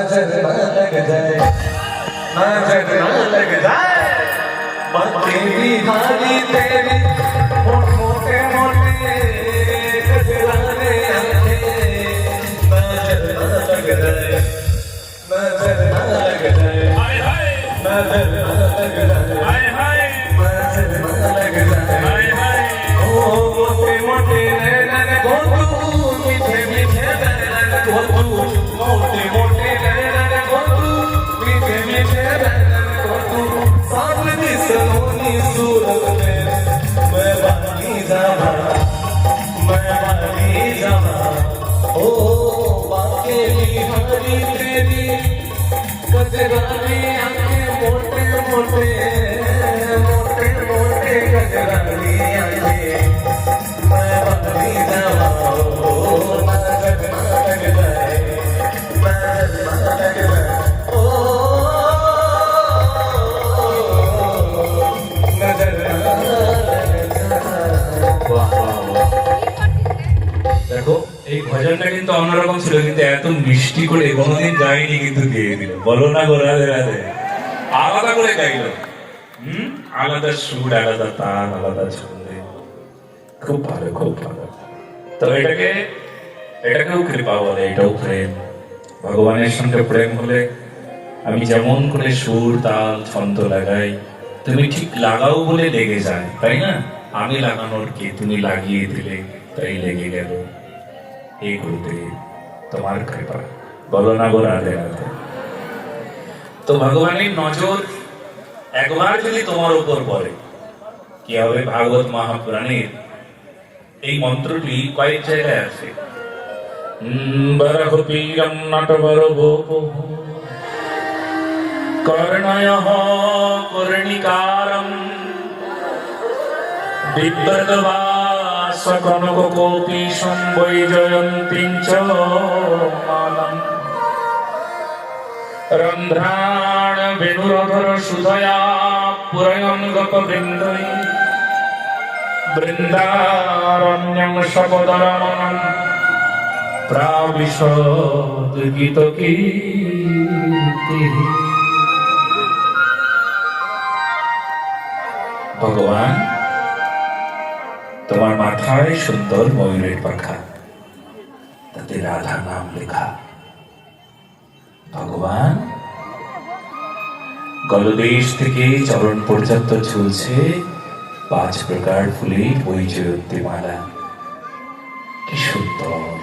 नजर न लग जाए, नजर न लग जाए, बातें भी भारी तेरी मोटे मोटे गजराने आंखें, नजर न लग जाए, नजर न लग जाए, नजर न लग जाए, नजर न लग जाए, ओ मोटे मोटे नैनन को तू, मीठे मीठे नैनन को तू, मोटे मोटे नैनन को तू, मीठे मीठे नैनन को तू, सावनी सलोनी सूरत में मैं बानी जावा, मैं बानी जावा, ओ बाके बिहारी तेरी गजरानी आंखें, मोटे मोटे मोटे मोटे गजरानी आंखें, मैं बानी जावा, ओ नजर न लग जाए, नजर न लग जाए, ओ नजर न लग जाए। দেখো এই ভজনটা কিন্তু অন্যরকম ছিল, কিন্তু এত মিষ্টি করে কোনোদিন গাইনি, কিন্তু দিয়ে দিল। বলো না গো রাধে রাধে, আলাদা করে গাইলো। আলাদা সুর, আলাদা তাল, আলাদা ছন্দে, খুব ভালো, খুব ভালো। তো এটাকেও কৃপা বলে, এটাও প্রেম। ভগবানের সঙ্গে প্রেম হলে আমি যেমন করে সুর তাল ছন্দ লাগাই, তুমি ঠিক লাগাও বলে লেগে যায়, তাই না? আমি লাগানোর কি, তুমি লাগিয়ে দিলে, তাই লেগে গেল। এই গুরুদেব তোমার কৃপা, বলো না গো রাধে রাধে। তো ভগবানের নজর একবার যদি তোমার উপর পড়ে, কি হবে? ভাগবত মহাপুরাণের এই মন্ত্রটি কয়েক জায়গায় আছে। বরহপীরম নটবরভূপ কর্ণয়ঃ কর্ণিকারম বিব্রতবাস কনককোপীশম বৈজয়ন্তীং চ মালম রন্ধ্রাণ বেণুরধর সুধয়া পুরয়ন গোপবৃন্দৈ বৃন্দারণ্যং শপদরমণং প্রাবিশদ গীতকীর্তিঃ। ভগবান, তোমার মাথায় সুন্দর ময়ূরের পাখা, তাতে রাধা নাম লেখা। ভগবান, গলদেশ থেকে চরণ পর্যন্ত ঝুলছে 5 প্রকার ফুলে বৈজয়ন্তী মালা। কি সুন্দর!